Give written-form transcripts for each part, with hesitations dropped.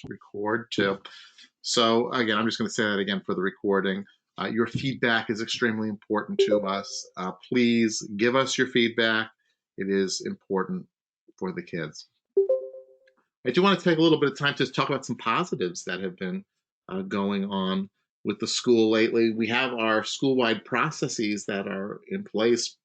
record too. So again, I'm just going to say that again for the recording. Your feedback is extremely important to us. Please give us your feedback. It is important for the kids. I do want to take a little bit of time to talk about some positives that have been going on with the school lately. We have our school-wide processes that are in place.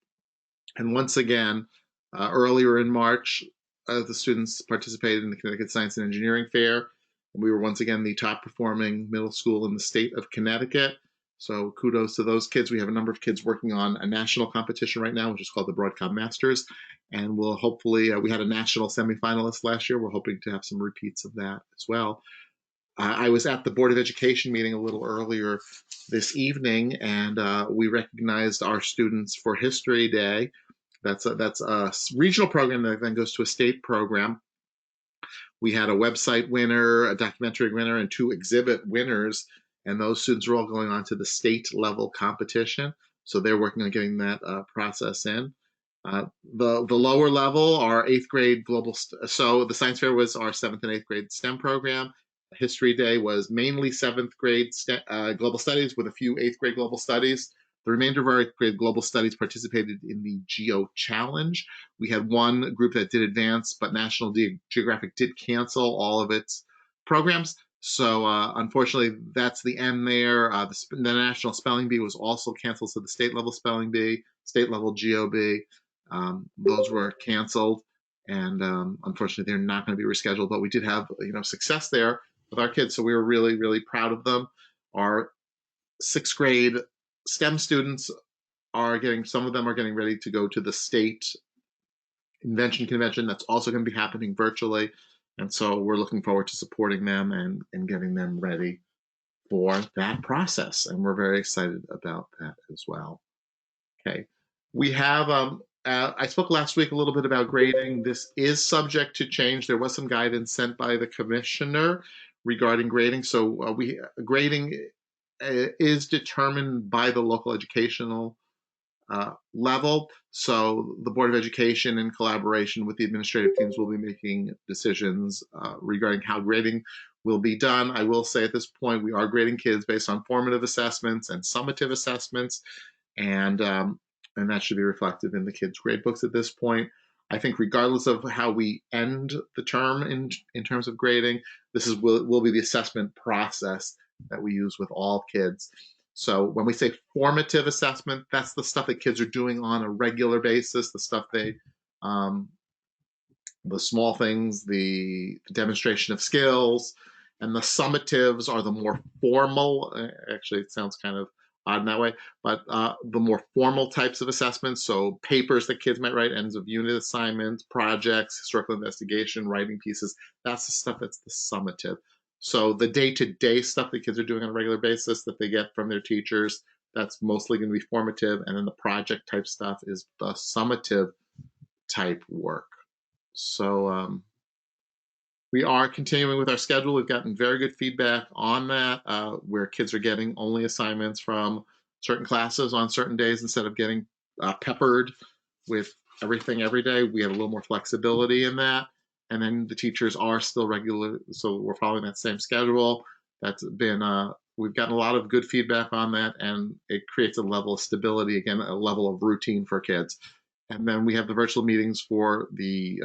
And once again, earlier in March, the students participated in the Connecticut Science and Engineering Fair. And we were once again the top performing middle school in the state of Connecticut. So kudos to those kids. We have a number of kids working on a national competition right now, which is called the Broadcom Masters. And we'll hopefully, we had a national semifinalist last year. We're hoping to have some repeats of that as well. I was at the Board of Education meeting a little earlier this evening, and we recognized our students for History Day. That's a regional program that then goes to a state program. We had a website winner, a documentary winner, and 2 exhibit winners, and those students are all going on to the state level competition. So they're working on getting that process in. The lower level, our 8th grade global, so the science fair was our 7th and 8th grade STEM program. History Day was mainly 7th grade global studies with a few 8th grade global studies. The remainder of our 8th grade global studies participated in the Geo Challenge. We had one group that did advance, but National Geographic did cancel all of its programs. So unfortunately, that's the end there. The National Spelling Bee was also canceled, so the state level Spelling Bee, state level GeoB, those were canceled, and unfortunately, they're not going to be rescheduled. But we did have success there with our kids, so we were really, really proud of them. Our 6th grade STEM students are some of them are getting ready to go to the state invention convention. That's also going to be happening virtually. And so we're looking forward to supporting them and getting them ready for that process. And we're very excited about that as well. Okay. We have, I spoke last week a little bit about grading. This is subject to change. There was some guidance sent by the commissioner regarding grading. So grading is determined by the local educational level. So the Board of Education, in collaboration with the administrative teams, will be making decisions regarding how grading will be done. I will say at this point, we are grading kids based on formative assessments and summative assessments, and that should be reflected in the kids' grade books at this point. I think regardless of how we end the term in terms of grading, this will be the assessment process that we use with all kids. So when we say formative assessment, that's the stuff that kids are doing on a regular basis, the stuff the small things, the demonstration of skills, and the summatives are the more formal, actually it sounds kind of odd in that way, but the more formal types of assessments, so papers that kids might write, ends of unit assignments, projects, historical investigation, writing pieces, that's the stuff that's the summative. So the day-to-day stuff that kids are doing on a regular basis that they get from their teachers, that's mostly going to be formative, and then the project type stuff is the summative type work. So we are continuing with our schedule. We've gotten very good feedback on that, where kids are getting only assignments from certain classes on certain days instead of getting peppered with everything every day. We have a little more flexibility in that. And then the teachers are still regular, so we're following that same schedule. That's been, we've gotten a lot of good feedback on that, and it creates a level of stability, again, a level of routine for kids. And then we have the virtual meetings for the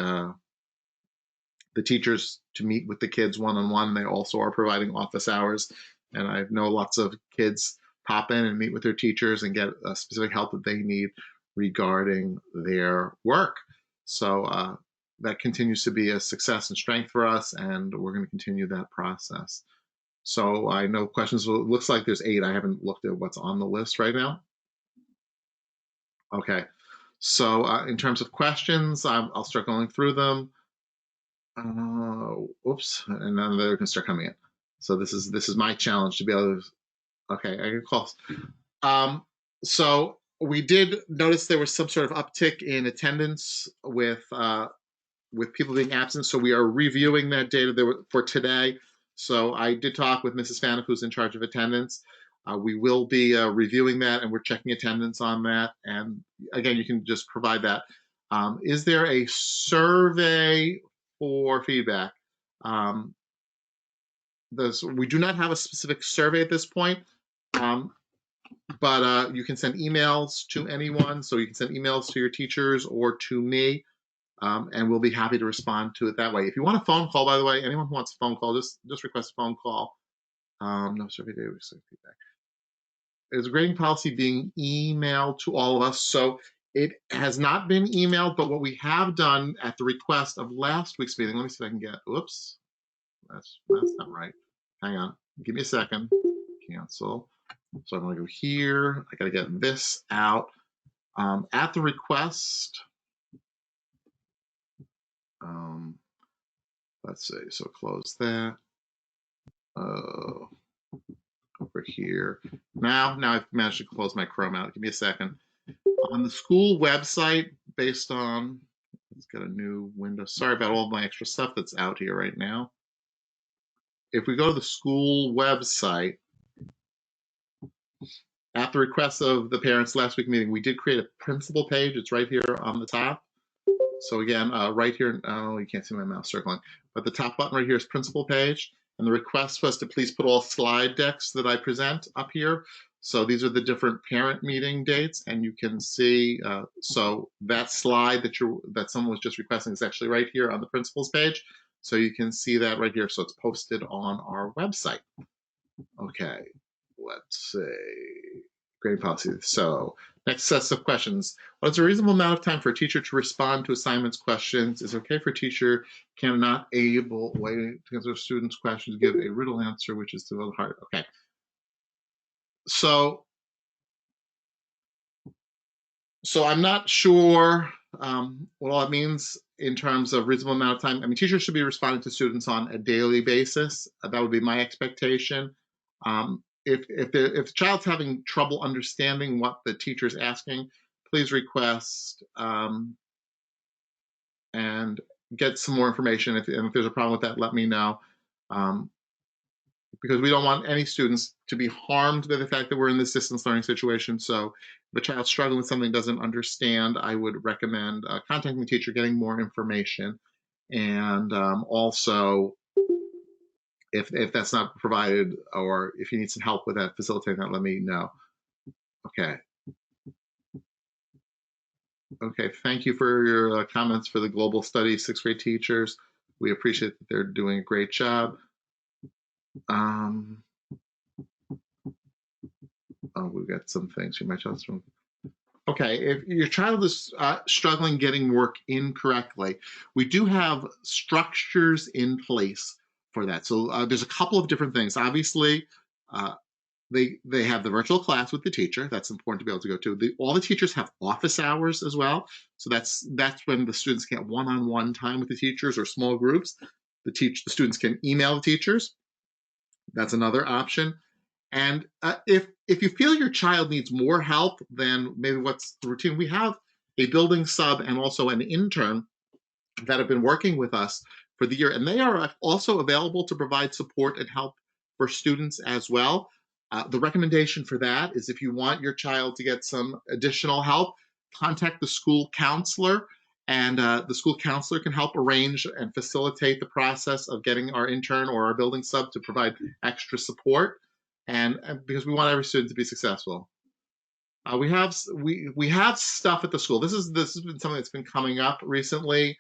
teachers to meet with the kids one-on-one. They also are providing office hours, and I know lots of kids pop in and meet with their teachers and get specific help that they need regarding their work. So that continues to be a success and strength for us, and we're going to continue that process. So I know questions, it looks like there's 8. I haven't looked at what's on the list right now. Okay, so in terms of questions, I'll start going through them. Oops, and then they're gonna start coming in. So this is my challenge to be able to. Okay, I get close. So we did notice there was some sort of uptick in attendance with people being absent. So we are reviewing that data for today. So I did talk with Mrs. Fanuc, who's in charge of attendance. We will be reviewing that, and we're checking attendance on that. And again, you can just provide that. Is there a survey for feedback? we do not have a specific survey at this point, but you can send emails to anyone. So you can send emails to your teachers or to me, and we'll be happy to respond to it that way. If you want a phone call, by the way, anyone who wants a phone call, just request a phone call. No survey data, feedback. There's a grading policy being emailed to all of us. So it has not been emailed, but what we have done at the request of last week's meeting, let me see if I can get, whoops, that's not right. Hang on, give me a second. Cancel. So I'm gonna go here. I gotta get this out. At the request, let's see, so close that. Over here. Now I've managed to close my Chrome out. Give me a second. On the school website, based on, let's get a new window. Sorry about all my extra stuff that's out here right now. If we go to the school website, at the request of the parents last week meeting, we did create a principal page. It's right here on the top. So again, right here, oh, you can't see my mouse circling, but the top button right here is principal page. And the request was to please put all slide decks that I present up here. So these are the different parent meeting dates, and you can see, so that slide that someone was just requesting is actually right here on the principal's page. So you can see that right here. So it's posted on our website. Okay, let's see. Grading policy. So next set of questions. What is a reasonable amount of time for a teacher to respond to assignments questions? Is it okay for a teacher cannot able way to answer students' questions, give a riddle answer, which is to the heart? Okay. So I'm not sure what all that means in terms of reasonable amount of time. I mean, teachers should be responding to students on a daily basis. That would be my expectation. If the child's having trouble understanding what the teacher's asking, please request and get some more information. And if there's a problem with that, let me know. Because we don't want any students to be harmed by the fact that we're in this distance learning situation. So if a child's struggling with something, doesn't understand, I would recommend contacting the teacher, getting more information. And also, if that's not provided, or if you need some help with that, facilitating that, let me know. Okay. Okay, thank you for your comments for the Global Studies 6th grade teachers. We appreciate that they're doing a great job. Oh, we've got some things you might just. Okay, if your child is struggling getting work in correctly, we do have structures in place for that. So there's a couple of different things. Obviously, they have the virtual class with the teacher. That's important to be able to go to. All the teachers have office hours as well. So that's when the students get one-on-one time with the teachers or small groups. The students can email the teachers. That's another option. And if you feel your child needs more help than maybe what's the routine, we have a building sub and also an intern that have been working with us for the year, and they are also available to provide support and help for students as well. The recommendation for that is if you want your child to get some additional help, contact the school counselor, and the school counselor can help arrange and facilitate the process of getting our intern or our building sub to provide extra support. And because we want every student to be successful. We have stuff at the school. This has been something that's been coming up recently.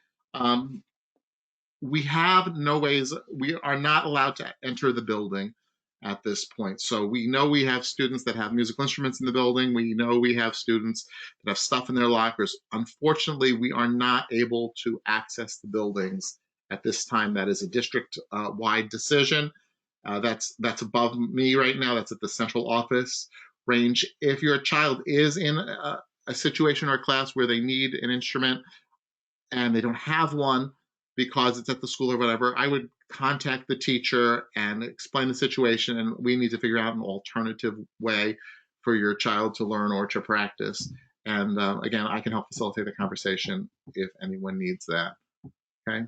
We have no ways. We are not allowed to enter the building at this point. So we know we have students that have musical instruments in the building. We know we have students that have stuff in their lockers. Unfortunately, we are not able to access the buildings at this time. That is a district-wide decision. That's above me right now. That's at the central office range. If your child is in a situation or a class where they need an instrument and they don't have one because it's at the school or whatever, I would contact the teacher and explain the situation, and we need to figure out an alternative way for your child to learn or to practice. And again, I can help facilitate the conversation if anyone needs that. Okay.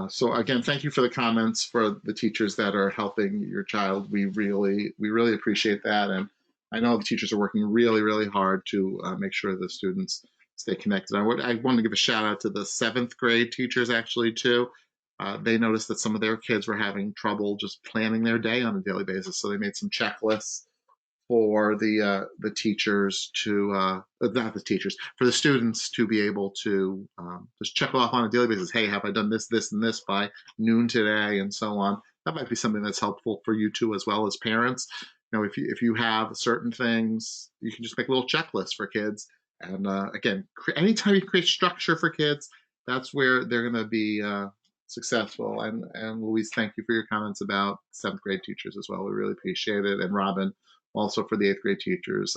So again, thank you for the comments for the teachers that are helping your child. We really appreciate that, and I know the teachers are working really, really hard to make sure the students stay connected. I want to give a shout out to the 7th grade teachers actually too. they noticed that some of their kids were having trouble just planning their day on a daily basis. So they made some checklists for the teachers to not the teachers, for the students to be able to just check off on a daily basis. Hey, have I done this, this, and this by noon today, and so on. That might be something that's helpful for you too, as well as parents. If you have certain things, you can just make a little checklist for kids. And again, anytime you create structure for kids, that's where they're going to be successful. And Louise, thank you for your comments about 7th grade teachers as well. We really appreciate it. And Robin, also for the 8th grade teachers.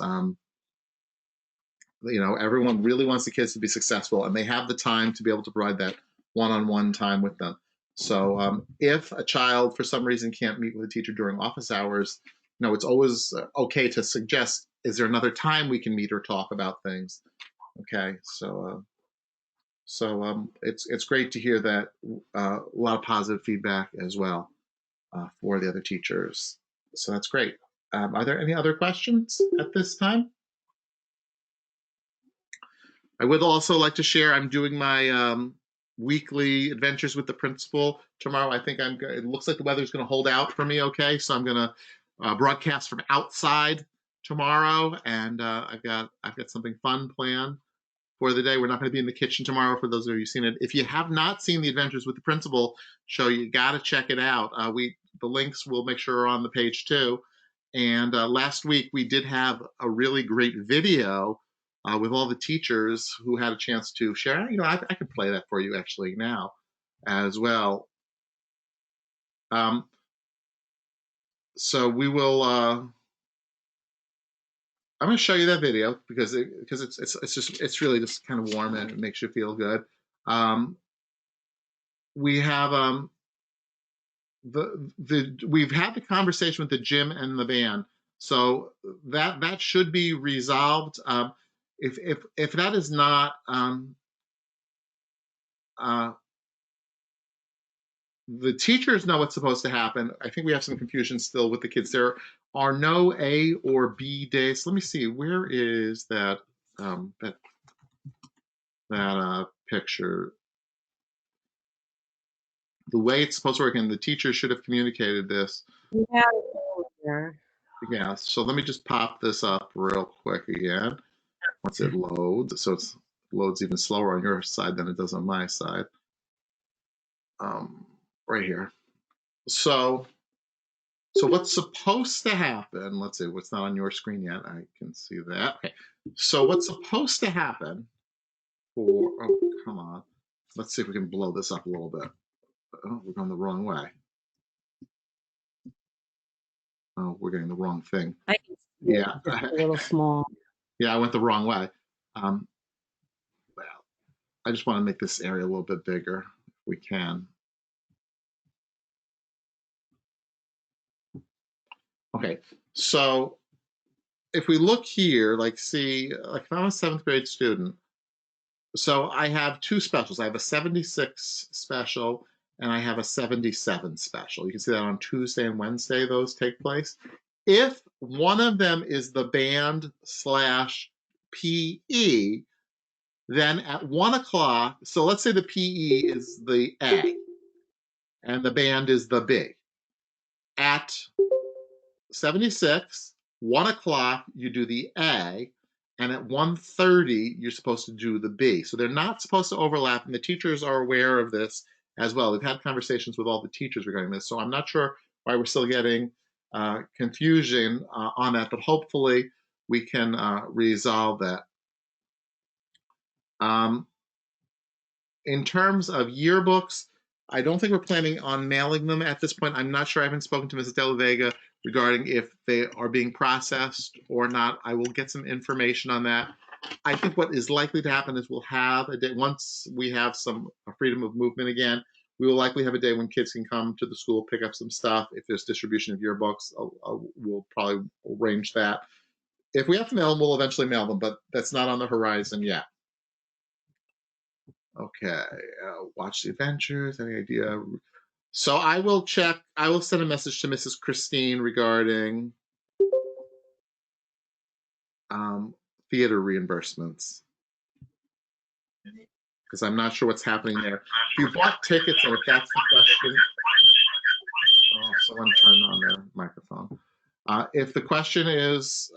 Everyone really wants the kids to be successful, and they have the time to be able to provide that one-on-one time with them. So if a child for some reason can't meet with a teacher during office hours, it's always okay to suggest, is there another time we can meet or talk about things? Okay, so it's great to hear that a lot of positive feedback as well for the other teachers. So that's great. Are there any other questions at this time? I would also like to share, I'm doing my weekly adventures with the principal tomorrow. I think it looks like the weather's going to hold out for me, okay? So I'm going to broadcast from outside tomorrow, and I've got something fun planned for the day. We're not going to be in the kitchen tomorrow, for those of you who've seen it. If you have not seen the Adventures with the Principal show, you got to check it out. The links we'll make sure are on the page too. And last week we did have a really great video with all the teachers who had a chance to share. I could play that for you actually now as well. So we will. I'm going to show you that video because it's really just kind of warm and it makes you feel good. We have we've had the conversation with the gym and the band, so that should be resolved. If that is not, the teachers know what's supposed to happen. I think we have some confusion still with the kids. There are no A or B days. Let me see. Where is that picture? The way it's supposed to work, and the teacher should have communicated this. Yeah, so let me just pop this up real quick again. Once it loads, so it loads even slower on your side than it does on my side. Right here. So what's supposed to happen, let's see, what's not on your screen yet, I can see that. Okay, so what's supposed to happen oh, come on. Let's see if we can blow this up a little bit. Oh, we're going the wrong way. Oh, we're getting the wrong thing. Yeah. A little small. Yeah, I went the wrong way. Well, I just want to make this area a little bit bigger if we can. Okay, so if we look here, see, if I'm a 7th grade student, so I have two specials. I have a 76 special and I have a 77 special. You can see that on Tuesday and Wednesday those take place. If one of them is the band / PE, then at 1 o'clock, so let's say the PE is the A and the band is the B. At 76, 1 o'clock, you do the A, and at 1:30, you're supposed to do the B. So they're not supposed to overlap, and the teachers are aware of this as well. We've had conversations with all the teachers regarding this, so I'm not sure why we're still getting confusion on that, but hopefully we can resolve that. In terms of yearbooks, I don't think we're planning on mailing them at this point. I'm not sure. I haven't spoken to Mrs. De La Vega regarding if they are being processed or not. I will get some information on that. I think what is likely to happen is we'll have a day, once we have some freedom of movement again, we will likely have a day when kids can come to the school, pick up some stuff. If there's distribution of yearbooks, we'll probably arrange that. If we have to mail them, we'll eventually mail them, but that's not on the horizon yet. Okay, watch the adventures, any idea? So I will check, I will send a message to Mrs. Christine regarding theater reimbursements. because I'm not sure what's happening there. If you bought tickets, and if that's the question, oh, someone turned on their microphone. If the question is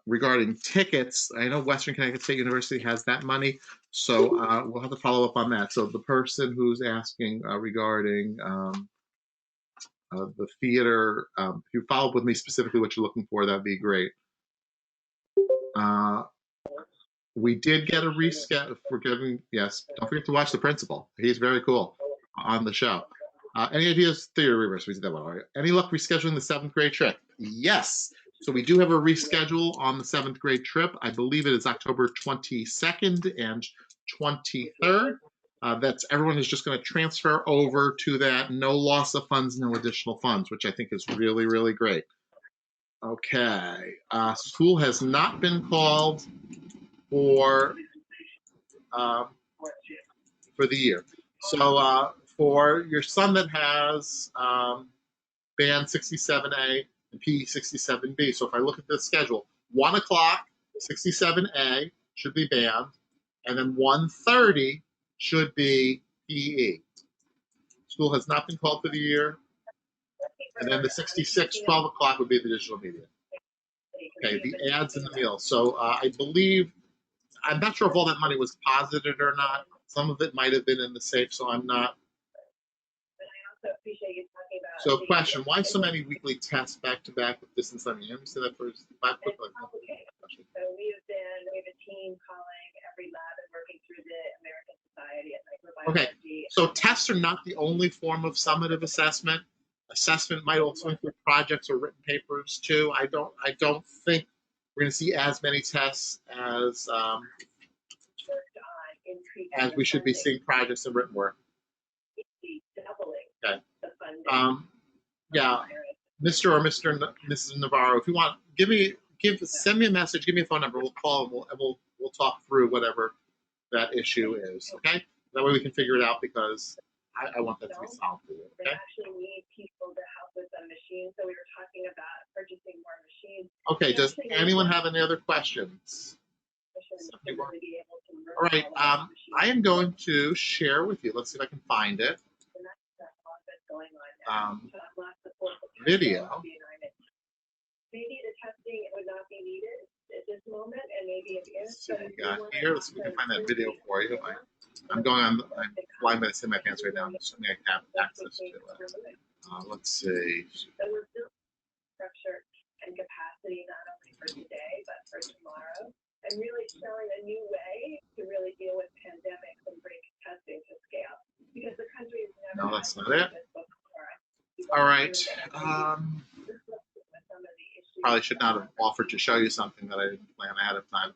regarding tickets, I know Western Connecticut State University has that money, so we'll have to follow up on that. So the person who's asking regarding the theater, if you follow up with me specifically what you're looking for, that'd be great. We did get a reschedule for giving, yes, don't forget to watch the principal. He's very cool on the show. Any ideas? Theater reverse, we did that one already. Any luck rescheduling the 7th grade trip? Yes. So we do have a reschedule on the 7th grade trip. I believe it is October 22nd and 23rd. That's everyone is just going to transfer over to that. No loss of funds, no additional funds, which I think is really, really great. Okay. School has not been called for the year. So for your son that has band 67A and PE 67B, so if I look at the schedule, 1 o'clock 67A should be band, and then 1:30 should be PE. School has not been called for the year, and then the 66 12 o'clock would be the digital media. Okay, the ads and the meals. So I believe, I'm not sure if all that money was posited or not. Some of it might have been in the safe, so I'm not. So question, why so many weekly tests back to back with distance learning? Let me say that first. So we have a team calling every lab and working through the American Society of Microbiology. Okay, so tests are not the only form of summative assessment. Assessment might also include projects or written papers too. I don't think we're going to see as many tests as we should be seeing projects and written work. Okay. Yeah, Mr. or Mrs. Navarro, if you want, send me a message, give me a phone number. We'll call and we'll talk through whatever that issue is. Okay, that way we can figure it out because I want that to be solved for you. Okay. They actually need people to help with the machines, so we were talking about purchasing more machines. Okay. Does anyone have any other questions? All right. I am going to share with you. Let's see if I can find it. Video. Maybe the testing would not be needed at this moment, and maybe it is. Let's see what we got here. Let's see if we can find that video for you. I'm flying by the seat of my pants right now. I'm assuming I have access to it. Let's see. So we're building structure and capacity not only for today but for tomorrow, and really showing a new way to really deal with pandemics and bring testing to scale. Because the country has never. No, that's not it. All right. Probably should not have offered to show you something that I didn't plan ahead of time.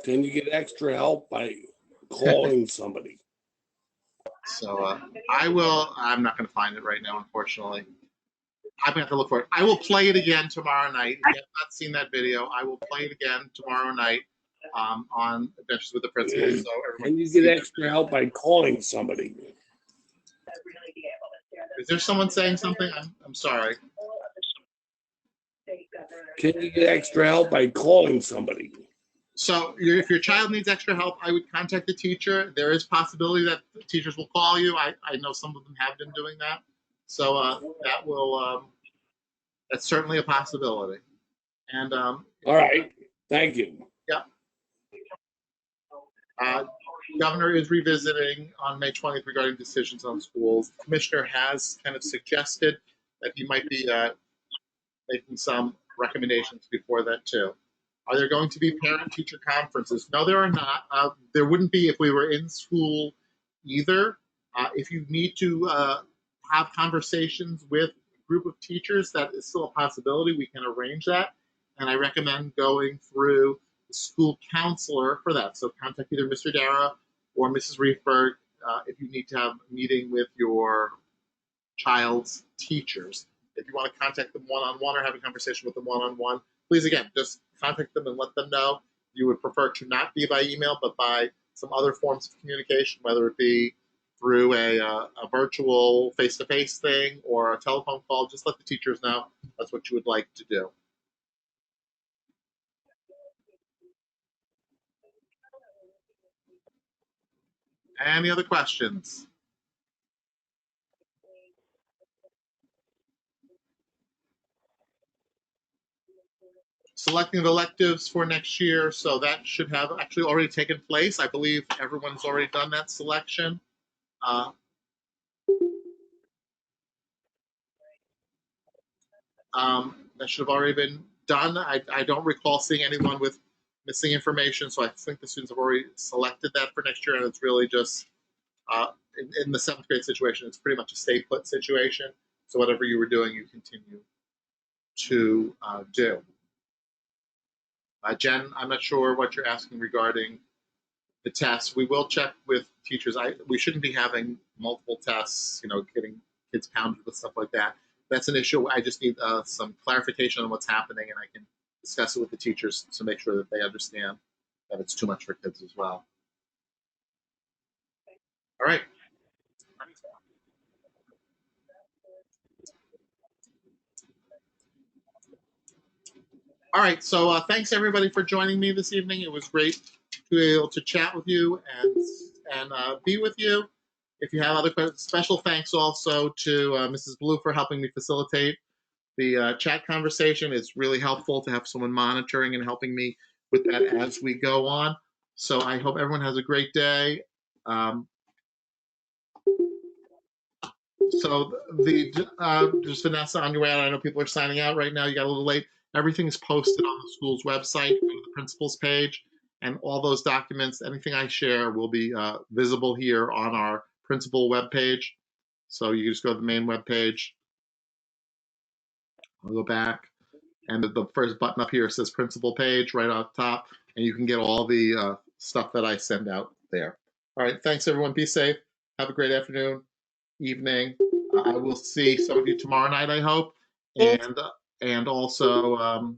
Can you get extra help by calling somebody? So I'm not going to find it right now, unfortunately. I'm going to have to look for it. I will play it again tomorrow night. If you have not seen that video, I will play it again tomorrow night on Adventures with the Principal. So can you get extra help by calling somebody? Is there someone saying something? I'm sorry. Can you get extra help by calling somebody? So if your child needs extra help, I would contact the teacher. There is possibility that the teachers will call you. I know some of them have been doing that. So that's certainly a possibility. And all right, thank you. Yeah. Governor is revisiting on May 20th regarding decisions on schools. The commissioner has kind of suggested that he might be making some recommendations before that too. Are there going to be parent-teacher conferences? No, there are not. There wouldn't be if we were in school either. If you need to have conversations with a group of teachers, that is still a possibility. We can arrange that. And I recommend going through the school counselor for that. So contact either Mr. Dara or Mrs. Riefberg if you need to have a meeting with your child's teachers. If you want to contact them one-on-one or have a conversation with them one-on-one, please, again, just contact them and let them know you would prefer to not be by email, but by some other forms of communication, whether it be through a virtual face-to-face thing or a telephone call, just let the teachers know that's what you would like to do. Any other questions? Selecting the electives for next year, so that should have actually already taken place. I believe everyone's already done that selection. That should have already been done. I don't recall seeing anyone with missing information, so I think the students have already selected that for next year, and it's really just in the 7th grade situation, it's pretty much a stay put situation. So whatever you were doing, you continue to do. Jen, I'm not sure what you're asking regarding the tests. We will check with teachers. We shouldn't be having multiple tests, getting kids pounded with stuff like that. That's an issue. I just need some clarification on what's happening, and I can discuss it with the teachers to make sure that they understand that it's too much for kids as well. All right. All right, so thanks everybody for joining me this evening. It was great to be able to chat with you and be with you. If you have other questions, special thanks also to Mrs. Blue for helping me facilitate the chat conversation. It's really helpful to have someone monitoring and helping me with that as we go on. So I hope everyone has a great day. So just Vanessa, on your way out, I know people are signing out right now. You got a little late. Everything is posted on the school's website, go to the principal's page, and all those documents, anything I share will be visible here on our principal webpage. So you just go to the main webpage. I'll go back, and the first button up here says principal page right off top, and you can get all the stuff that I send out there. All right, thanks everyone. Be safe. Have a great afternoon, evening. I will see some of you tomorrow night, I hope, and also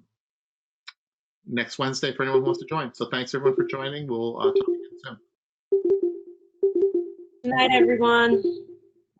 next Wednesday for anyone who wants to join. So thanks everyone for joining. We'll talk again soon. Good night, everyone.